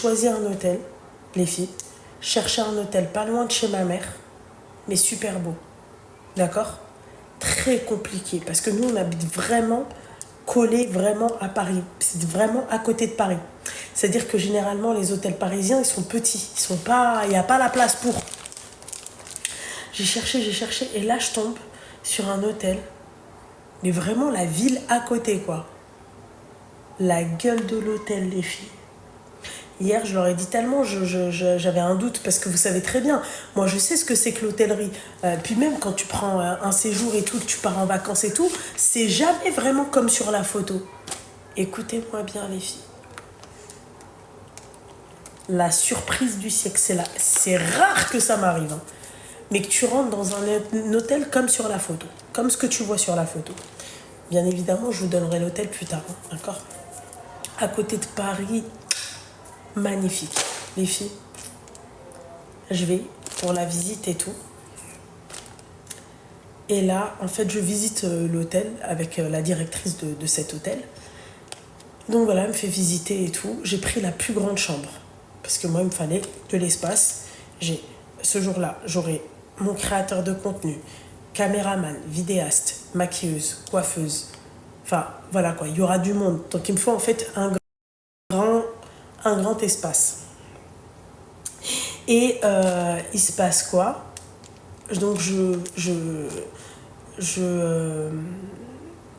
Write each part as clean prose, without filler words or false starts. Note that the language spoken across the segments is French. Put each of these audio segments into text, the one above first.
choisi un hôtel, les filles. Chercher un hôtel pas loin de chez ma mère, mais super beau. D'accord? Très compliqué, parce que nous, on habite vraiment collé vraiment à Paris. C'est vraiment à côté de Paris. C'est-à-dire que généralement, les hôtels parisiens, ils sont petits. Il n'y a pas la place pour. J'ai cherché, et là, je tombe sur un hôtel. Mais vraiment, la ville à côté, quoi. La gueule de l'hôtel, les filles. Hier, je leur ai dit tellement, j'avais un doute, parce que vous savez très bien, moi je sais ce que c'est que l'hôtellerie. Puis même quand tu prends un séjour et tout, que tu pars en vacances et tout, c'est jamais vraiment comme sur la photo. Écoutez-moi bien les filles. La surprise du siècle, c'est là. C'est rare que ça m'arrive. Hein. Mais que tu rentres dans un hôtel comme sur la photo. Comme ce que tu vois sur la photo. Bien évidemment, je vous donnerai l'hôtel plus tard. Hein, d'accord? À côté de Paris... Magnifique, les filles. Je vais pour la visite et tout. Et là, en fait, je visite l'hôtel avec la directrice de cet hôtel. Donc voilà, elle me fait visiter et tout. J'ai pris la plus grande chambre. Parce que moi, il me fallait de l'espace. Ce jour-là, j'aurai mon créateur de contenu, caméraman, vidéaste, maquilleuse, coiffeuse. Enfin, voilà quoi, il y aura du monde. Donc il me faut en fait un grand espace. Et il se passe quoi? Donc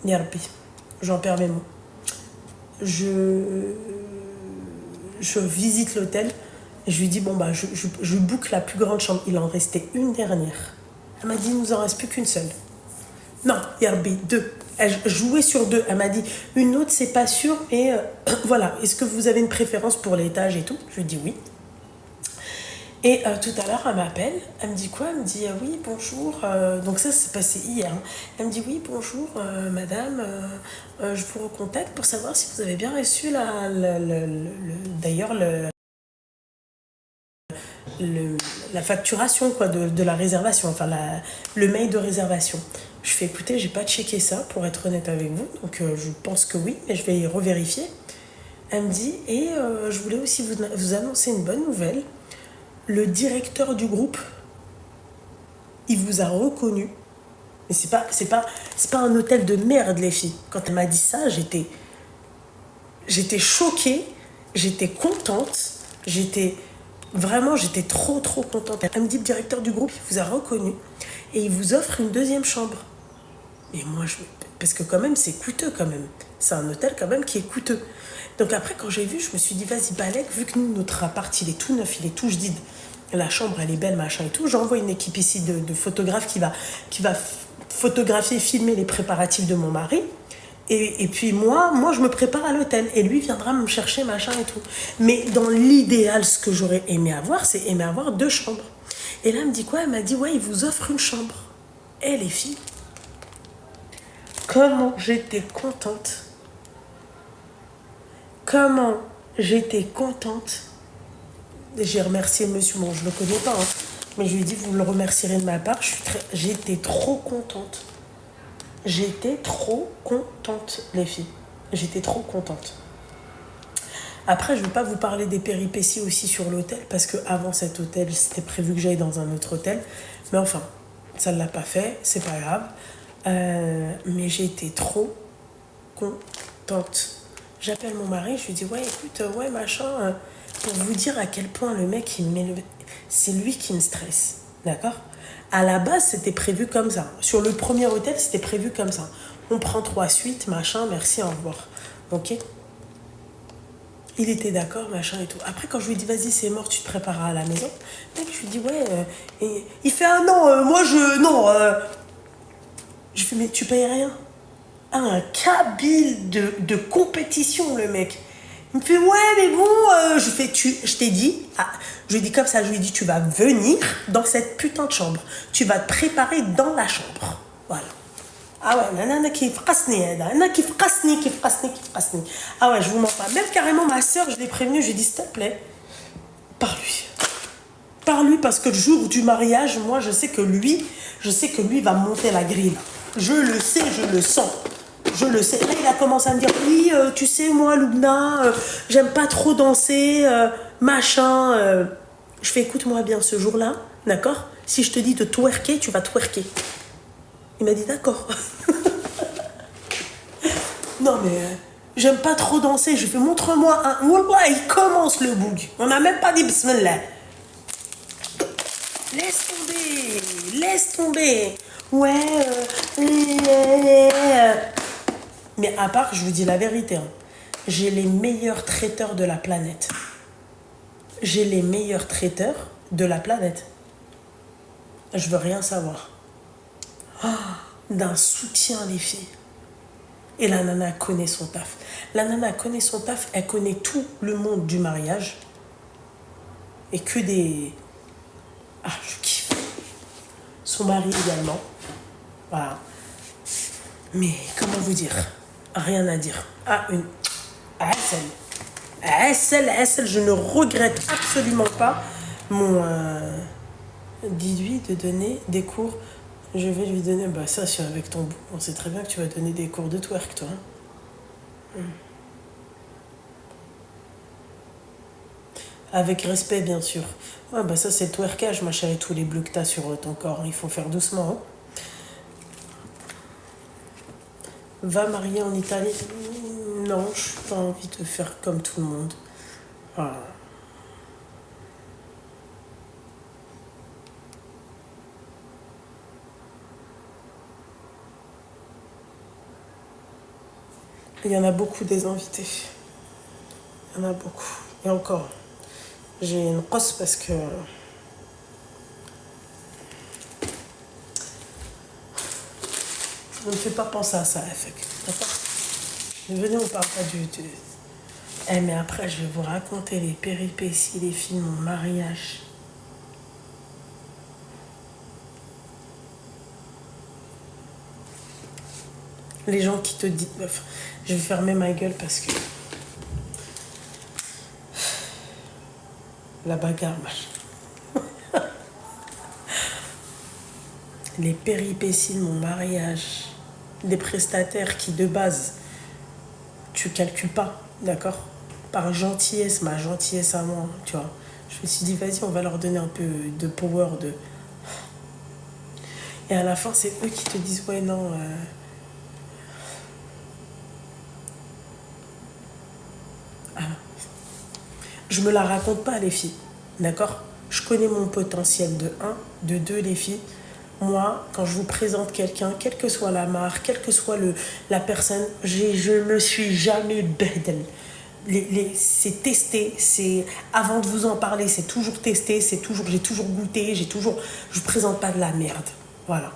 Yarbi, j'en perds mes mots. Je visite l'hôtel et je lui dis bon bah je book la plus grande chambre. Il en restait une dernière. Elle m'a dit il nous en reste plus qu'une seule. Non, Yarbi, deux. Elle jouait sur deux. Elle m'a dit une autre c'est pas sûr mais voilà. Est-ce que vous avez une préférence pour l'étage et tout? Je lui dis oui. Et tout à l'heure, elle m'appelle, elle me dit quoi? Elle me dit oui, bonjour. Donc ça, c'est passé hier. Hein. Elle me dit oui, bonjour, madame. Je vous recontacte pour savoir si vous avez bien reçu d'ailleurs la facturation quoi, de la réservation, enfin le mail de réservation. Je fais écoutez, j'ai pas checké ça pour être honnête avec vous, donc je pense que oui, mais je vais revérifier. Elle me dit et je voulais aussi vous annoncer une bonne nouvelle. Le directeur du groupe, il vous a reconnu. Mais c'est pas un hôtel de merde, les filles. Quand elle m'a dit ça, j'étais choquée, j'étais contente, j'étais trop contente. Elle me dit, le directeur du groupe, il vous a reconnu et il vous offre une deuxième chambre. Et moi, parce que quand même, c'est coûteux quand même. C'est un hôtel quand même qui est coûteux. Donc après, quand j'ai vu, je me suis dit, vas-y, Balek, vu que nous, notre appart, il est tout neuf, il est tout jadid, la chambre, elle est belle, machin et tout, j'envoie une équipe ici de photographes qui va photographier, filmer les préparatifs de mon mari. Et puis moi, je me prépare à l'hôtel. Et lui viendra me chercher, machin et tout. Mais dans l'idéal, ce que j'aurais aimé avoir, c'est aimer avoir deux chambres. Et là, elle me dit quoi? Elle m'a dit, ouais, il vous offre une chambre. Et les filles, comment j'étais contente. Comment j'étais contente. J'ai remercié le monsieur, bon je le connais pas, hein, mais je lui ai dit vous le remercierez de ma part, j'étais trop contente. J'étais trop contente les filles, j'étais trop contente. Après je ne vais pas vous parler des péripéties aussi sur l'hôtel, parce qu'avant cet hôtel, c'était prévu que j'aille dans un autre hôtel, mais enfin, ça ne l'a pas fait, c'est pas grave. Mais j'ai été trop contente. J'appelle mon mari, je lui dis ouais écoute, ouais machin, pour vous dire à quel point le mec c'est lui qui me stresse, d'accord? À la base c'était prévu comme ça. Sur le premier hôtel c'était prévu comme ça. On prend 3 suites, machin, merci, au revoir. Ok? Il était d'accord, machin et tout. Après quand je lui dis vas-y c'est mort, tu te prépares à la maison, mec je lui dis ouais, et il fait ah non, moi je fais mais tu payes rien. Un cabine de compétition, le mec. Il me fait, ouais, mais bon, je t'ai dit, je lui ai dit comme ça, je lui ai dit, tu vas venir dans cette putain de chambre. Tu vas te préparer dans la chambre. Voilà. Ah ouais, nanana qui frasni, nanana qui frasni. Ah ouais, je vous mens pas. Même carrément, ma soeur, je l'ai prévenue, je lui ai dit, s'il te plaît, parle-lui. Parle-lui parce que le jour du mariage, moi, je sais que lui va monter la grille. Je le sais, je le sens. Je le sais. Là, il a commencé à me dire, oui, tu sais, moi, Loubna, j'aime pas trop danser. machin. Je fais, écoute-moi bien ce jour-là, d'accord? Si je te dis de twerker, tu vas twerker. Il m'a dit, d'accord. Non, mais j'aime pas trop danser. Je fais, montre-moi un. Wallah, il commence le boug. On n'a même pas dit bismillah. Laisse tomber. Laisse tomber. Ouais. Mais à part, je vous dis la vérité, hein, j'ai les meilleurs traiteurs de la planète. J'ai les meilleurs traiteurs de la planète. Je veux rien savoir. Oh, d'un soutien, les filles. Et la nana connaît son taf. La nana connaît son taf, elle connaît tout le monde du mariage. Et que des... Ah, je kiffe. Son mari également. Voilà. Mais comment vous dire? Rien à dire. Ah, une... Assel, je ne regrette absolument pas mon... Dis-lui de donner des cours. Je vais lui donner... Bah ça, c'est avec ton bout. On sait très bien que tu vas donner des cours de twerk, toi. Avec respect, bien sûr. Ouais, bah ça, c'est le twerkage, ma chérie. Tous les bleus que t'as sur ton corps. Il faut faire doucement. Hein. Va marier en Italie. Non, je n'ai pas envie de faire comme tout le monde. Voilà. Il y en a beaucoup des invités. Il y en a beaucoup. Et encore, j'ai une brosse parce que... Je ne fais pas penser à ça, Efek. D'accord? Venez, on parle pas du... Eh, mais après, je vais vous raconter les péripéties, les films, mon mariage. Les gens qui te disent... Enfin, je vais fermer ma gueule parce que... La bagarre, machin. Les péripéties de mon mariage. Des prestataires qui, de base, tu calcules pas, d'accord? Par gentillesse, ma gentillesse à moi, tu vois. Je me suis dit, vas-y, on va leur donner un peu de power, de... Et à la fin, c'est eux qui te disent, ouais, non... Ah. Je me la raconte pas, les filles, d'accord? Je connais mon potentiel de un, de 2, les filles. Moi, quand je vous présente quelqu'un, quelle que soit la marque, quelle que soit la personne, je me suis jamais bedel. C'est testé, c'est avant de vous en parler, c'est toujours testé, j'ai toujours goûté, je vous présente pas de la merde, voilà.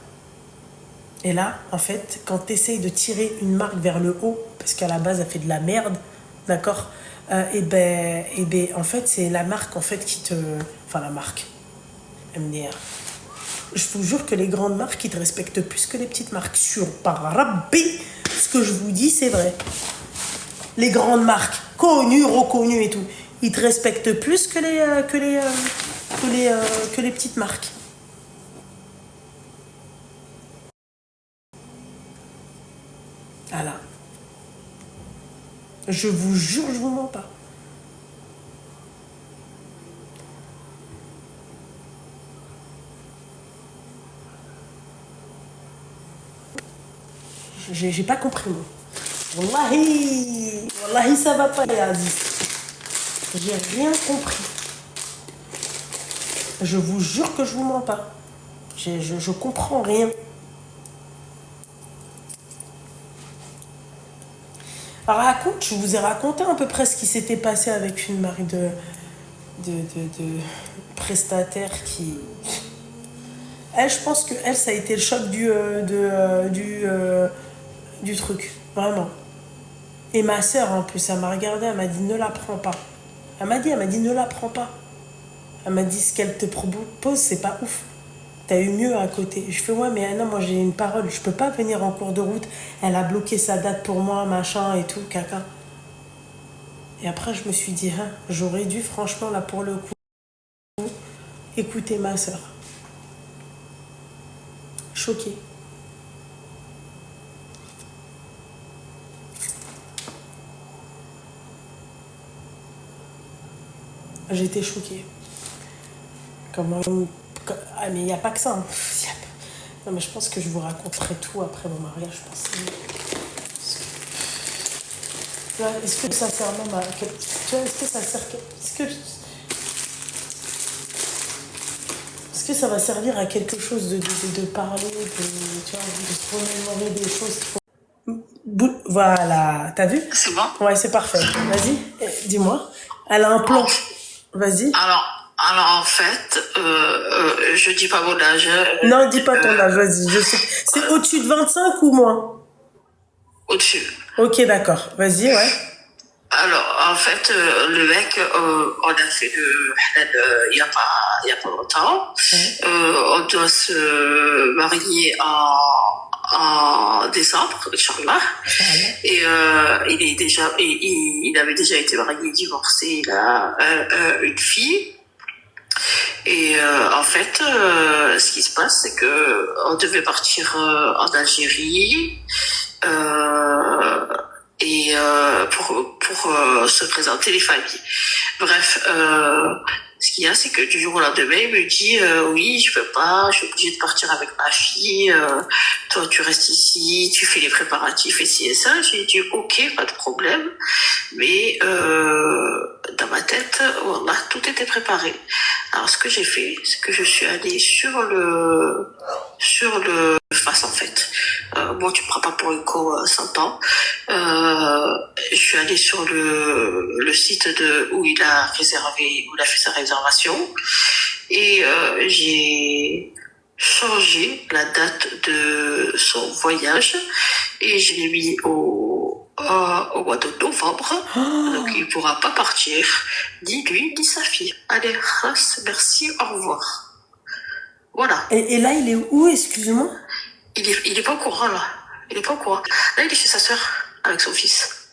Et là, en fait, quand tu essayes de tirer une marque vers le haut, parce qu'à la base elle fait de la merde, d'accord, et ben, en fait c'est la marque en fait qui te, enfin la marque, MDR. Je vous jure que les grandes marques, ils te respectent plus que les petites marques. Sur par Rabbi, ce que je vous dis, c'est vrai. Les grandes marques, connues, reconnues et tout, ils te respectent plus que les petites marques. Voilà. Je vous jure, je vous mens pas. J'ai pas compris, moi. Wallahi, ça va pas, les Aziz. J'ai rien compris. Je vous jure que je vous mens pas. Je comprends rien. Alors, raconte, je vous ai raconté à peu près ce qui s'était passé avec une marque de prestataire qui... Elle, je pense que elle, ça a été le choc du truc. Vraiment. Et ma sœur, en plus, elle m'a regardée, elle m'a dit, ne la prends pas. Elle m'a dit, ne la prends pas. Elle m'a dit, ce qu'elle te propose, c'est pas ouf. T'as eu mieux à côté. Je fais, ouais, mais non, moi j'ai une parole, je peux pas venir en cours de route. Elle a bloqué sa date pour moi, machin et tout, caca. Et après, je me suis dit, hein, j'aurais dû, franchement, là, pour le coup, écouter ma sœur. Choquée. J'étais choquée. Comment... Ah, mais il n'y a pas que ça. Hein. Non, mais je pense que je vous raconterai tout après mon mariage, je pense. Est-ce que ça sert même à... Est-ce que ça sert... Est-ce que ça va servir à quelque chose de parler, tu vois, de se remémorer des choses qu'il faut... Voilà, t'as vu? C'est bon? Ouais, c'est parfait. Vas-y, dis-moi. Elle a un plan. Vas-y. Alors en fait, je dis pas mon âge. Non, dis pas ton âge, vas-y. Je sais. C'est au-dessus de 25 ou moins? Au-dessus. Ok, d'accord. Vas-y, ouais. Alors, en fait, le mec, on a fait le halal il y a pas longtemps. Ouais. On doit se marier en décembre, Inch'Allah. Et il avait déjà été marié, divorcé, il a une fille. Et en fait, ce qui se passe, c'est que on devait partir en Algérie. Et pour se présenter les familles. Bref, ce qu'il y a, c'est que du jour au lendemain, il me dit oui, je peux pas, je suis obligée de partir avec ma fille. Toi, tu restes ici, tu fais les préparatifs et ci et ça. J'ai dit ok, pas de problème. Mais dans ma tête, voilà, tout était préparé. Alors ce que j'ai fait, c'est que je suis allée sur le face en fait. Bon, tu me prends pas pour une co 100 ans. Je suis allée sur le site où il a réservé, où il a fait sa réservation, et j'ai changé la date de son voyage et je l'ai mis au mois de novembre. Donc il pourra pas partir, ni lui ni sa fille. Allez, merci, au revoir. Voilà. Et là, il est où, excuse-moi? Il est pas au courant, là. Il est pas au courant. Là, il est chez sa sœur, avec son fils.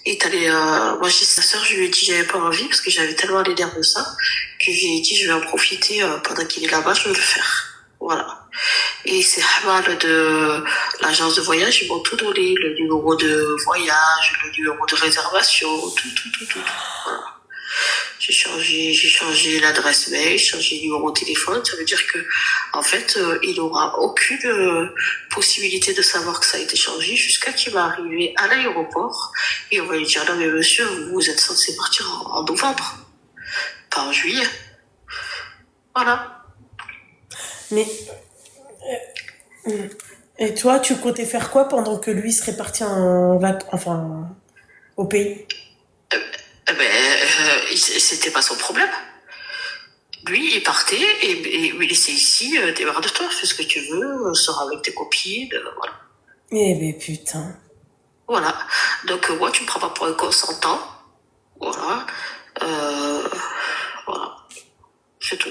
Et moi, je dis sa sœur, je lui ai dit, j'avais pas envie, parce que j'avais tellement les nerfs de ça, que je lui ai dit, je vais en profiter, pendant qu'il est là-bas, je vais le faire. Voilà. Et c'est Hamal de l'agence de voyage, ils m'ont tout donné, le numéro de voyage, le numéro de réservation, tout. Voilà. J'ai changé l'adresse mail, j'ai changé le numéro de téléphone. Ça veut dire que, en fait, il n'aura aucune possibilité de savoir que ça a été changé jusqu'à qu'il va arriver à l'aéroport. Et on va lui dire, non mais monsieur, vous êtes censé partir en novembre, pas en juillet. Voilà. Mais... Et toi, tu comptais faire quoi pendant que lui serait parti enfin, au pays? C'était pas son problème. Lui, il partait et il laissait ici, démarre-toi, fais ce que tu veux, sors avec tes copines, voilà. Eh ben putain. Voilà. Donc moi, tu me prends pas pour un consentant. Voilà. Voilà. C'est tout.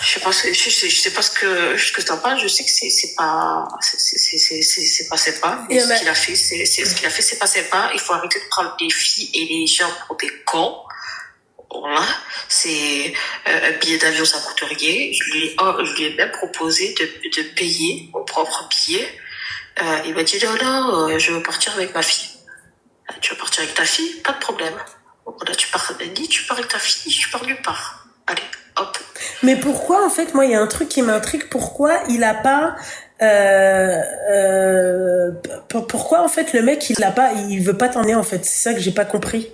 Je sais pas ce que t'en penses. Je sais que c'est pas sympa. Mais ce qu'il a fait, c'est pas sympa. Il faut arrêter de prendre les filles et les gens pour des cons. Voilà. C'est un billet d'avion, ça coûte rien. Je lui ai même proposé de payer mon propre billet. Il m'a dit non, je veux partir avec ma fille. Tu veux partir avec ta fille? Pas de problème. Voilà, tu pars avec ta fille, tu pars nulle part. Allez, hop. Mais pourquoi, en fait, moi, il y a un truc qui m'intrigue. Pourquoi il a pas... pourquoi, en fait, le mec, il veut pas t'emmener, en fait? C'est ça que j'ai pas compris.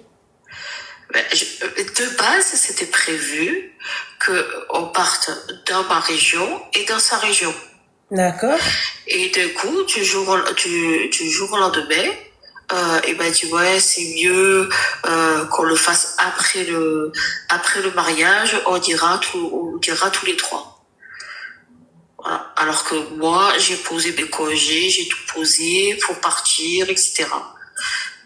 De base, c'était prévu qu'on parte dans ma région et dans sa région. D'accord. Et du coup, du jour au lendemain, il m'a dit ouais, c'est mieux qu'on le fasse après le mariage. On dira tous les trois. Voilà. Alors que moi, j'ai posé mes congés, j'ai tout posé pour partir, etc.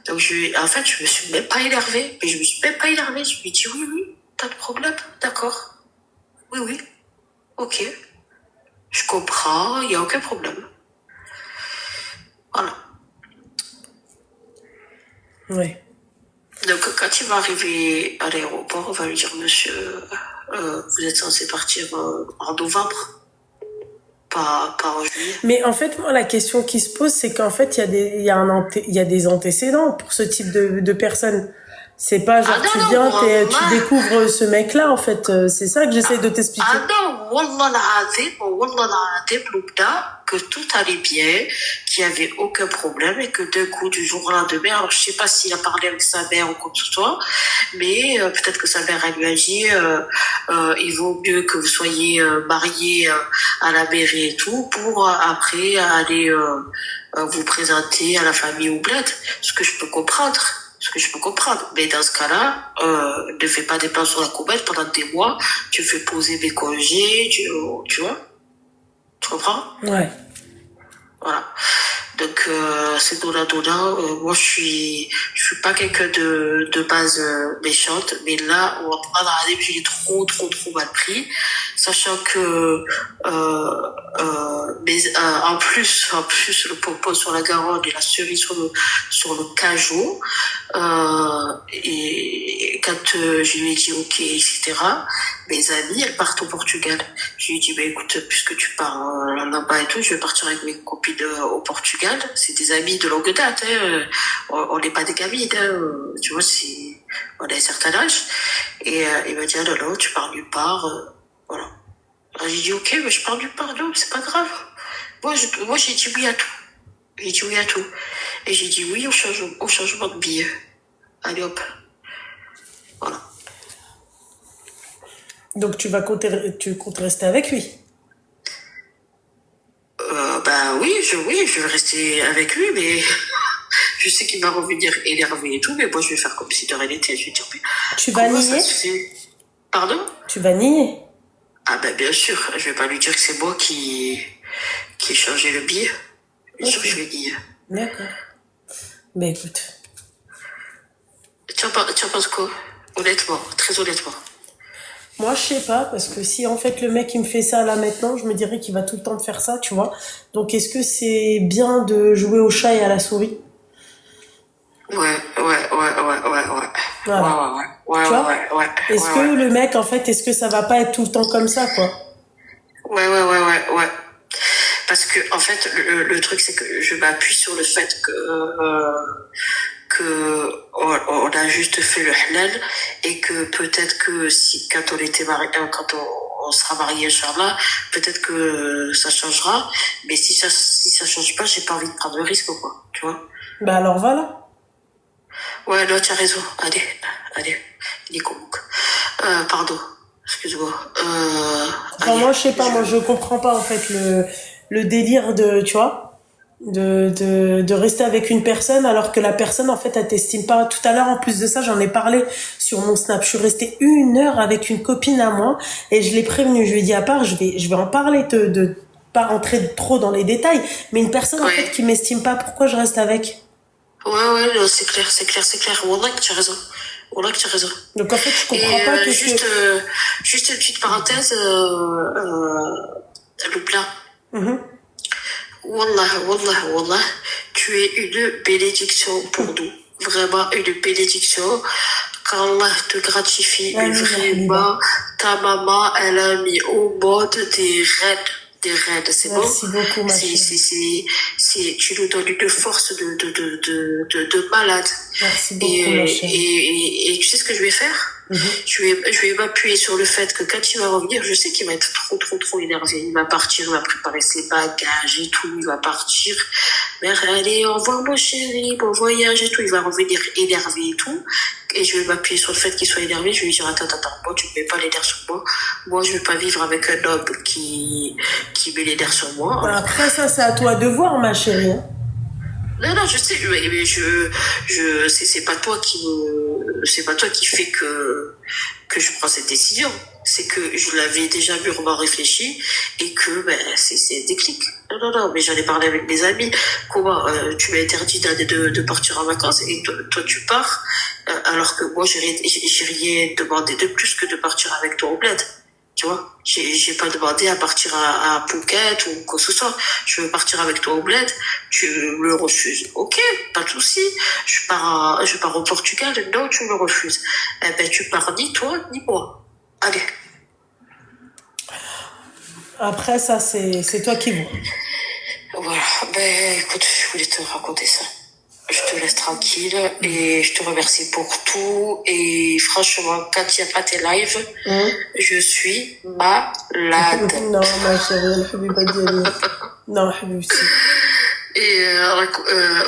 Donc en fait, je me suis même pas énervée. Mais je me suis même pas énervée. Je lui ai dit oui, pas de problème, d'accord. Oui, ok. Je comprends, il y a aucun problème. Voilà. Oui. Donc quand il va arriver à l'aéroport, on va lui dire monsieur, vous êtes censé partir en novembre. Pas en juillet. Mais en fait, moi, la question qui se pose, c'est qu'en fait, il y a des antécédents pour ce type de personnes. C'est pas Ah genre non, tu non, viens, tu wallah. découvres ce mec-là, en fait. C'est ça que j'essaie de t'expliquer. Ah non, wallah l'azim, Loubna, que tout allait bien, qu'il n'y avait aucun problème et que d'un coup, du jour au lendemain, alors je sais pas s'il a parlé avec sa mère ou quoi que ce soit, mais peut-être que sa mère, elle lui a dit, il vaut mieux que vous soyez mariés à la mairie et tout pour après aller vous présenter à la famille ou bled, ce que je peux comprendre. Ce que je peux comprendre. Mais dans ce cas-là, ne fais pas des plans sur la comète pendant des mois. Tu fais poser des congés, tu vois? Tu comprends? Ouais. Voilà. Donc, c'est donnant. Moi, je suis pas quelqu'un de base méchante, mais là, j'ai trop mal pris, sachant que, en plus, le pompon sur la Garonne et la cerise sur le cajou, et quand je lui ai dit ok, etc., mes amies, elles partent au Portugal. Je lui ai dit, bah, écoute, puisque tu pars là-bas et tout, je vais partir avec mes copines au Portugal. C'est des amis de longue date, hein. On n'est pas des gamines, hein. Tu vois, on a un certain âge. Et il m'a dit, ah non, non, tu pars nulle part. Voilà. Alors, j'ai dit, ok, mais je pars nulle part, non, c'est pas grave. Moi, j'ai dit oui à tout. J'ai dit oui à tout. Et j'ai dit oui au changement de billet. Allez hop. Voilà. Donc tu comptes rester avec lui. Bah oui, je vais rester avec lui, mais je sais qu'il va revenir énervé et tout, mais moi je vais faire comme si de rien n'était. Je vais dire, mais Tu vas comment ça nier? se fait? Pardon? Tu vas nier? Ah ben bien sûr, je vais pas lui dire que c'est moi qui ai changé le billet. Bien sûr, Ok. je vais dire. D'accord. Ben écoute. Tu en penses quoi? Honnêtement, très honnêtement. Moi, je sais pas, parce que si en fait le mec il me fait ça là maintenant, je me dirais qu'il va tout le temps me faire ça, tu vois. Donc est-ce que c'est bien de jouer au chat et à la souris? Ouais. Voilà. Ouais, Tu vois? ouais. Est-ce que le mec, en fait, est-ce que ça va pas être tout le temps comme ça, quoi? Ouais. Parce que, en fait, le truc, c'est que je m'appuie sur le fait que on a juste fait le halal et que peut-être que si, quand on était marié, quand on sera marié, Inch'Allah, peut-être que ça changera. Mais si ça change pas, j'ai pas envie de prendre le risque, quoi. Tu vois? Bah alors voilà. Ouais, là, tu as raison. Allez. Nico. Pardon. Excuse-moi. Enfin, moi, je sais pas, moi, je comprends pas, en fait, le délire de, tu vois, de rester avec une personne alors que la personne, en fait, elle t'estime pas. Tout à l'heure, en plus de ça, j'en ai parlé sur mon Snap. Je suis restée 1 heure avec une copine à moi et je l'ai prévenue. Je lui ai dit, à part, je vais en parler de pas rentrer trop dans les détails, mais une personne, en Ouais. fait, qui m'estime pas, pourquoi je reste avec? Ouais, non, c'est clair. Wallah que tu as raison. Donc, en fait, je comprends Et pas juste une petite parenthèse, Loubna. Wallah, tu es une bénédiction pour nous. Vraiment une bénédiction. Qu'Allah te gratifie. Amin, Vraiment, ta maman, elle a mis au monde des raids, c'est bon? Merci beaucoup, ma chérie. Tu nous donnes une force de malade. Merci beaucoup, ma chérie. Et tu sais ce que je vais faire? Je vais m'appuyer sur le fait que quand il va revenir, je sais qu'il va être trop énervé. Il va partir, il va préparer ses bagages et tout, il va partir. Mais allez, au revoir mon chéri, bon voyage et tout. Il va revenir énervé et tout. Et je vais m'appuyer sur le fait qu'il soit énervé. Je vais lui dire, attends, moi tu ne mets pas les nerfs sur moi. Moi, je vais pas vivre avec un homme qui met les nerfs sur moi. Bah, après, ça, c'est à toi de voir, ma chérie. Non, je sais, mais c'est pas toi qui fait que je prends cette décision. C'est que je l'avais déjà mûrement réfléchi et que, c'est un déclic. Non, mais j'en ai parlé avec mes amis. Comment, tu m'as interdit de partir en vacances et toi tu pars, alors que moi, j'ai rien demandé de plus que de partir avec toi au bled. Tu vois, j'ai pas demandé à partir à Phuket ou quoi que ce soit. Je veux partir avec toi au bled. Tu me refuses. Ok, pas de souci. Je pars au Portugal. Non, tu me refuses. Eh ben, tu pars ni toi, ni moi. Allez. Après, ça, c'est toi qui vois. Voilà. Ben, écoute, je voulais te raconter ça. je te laisse tranquille et je te remercie pour tout. Et franchement, quand il n'y a pas tes lives, je suis malade. Non, ma chérie, الحبيبة ديالي. Non, حبيبتي. Et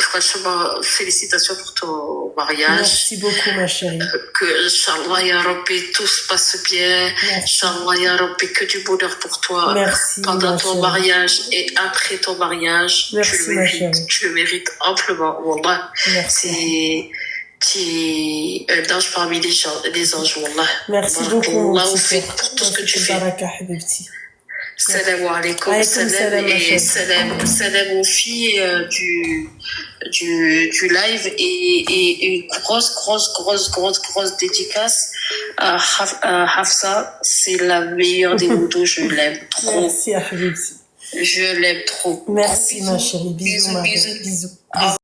franchement, félicitations pour ton mariage. Merci beaucoup, ma chérie. Que, Inch'Allah, Ya Rabbi, tout se passe bien. Inch'Allah, Ya Rabbi, que du bonheur pour toi. Merci, pendant ma ton chérie. mariage et après ton mariage. Merci, tu le ma mérites. chérie. Tu le mérites amplement. Wallah. Merci. Tu es un ange parmi les anges, Wallah. Merci beaucoup, mon Barakallahu petit fik cœur. pour tout ce que tu Merci, fais. Baraka, حبيبتي. Salam alaikum, Alaykoum salam salam, ma et chérie. salam aux filles du live et une grosse dédicace à Hafsa. C'est la meilleure des motos, je l'aime trop. Merci, حبيبتي. Je l'aime trop. Merci, ma chérie. Bisous, ma bisous. belle. Bisous.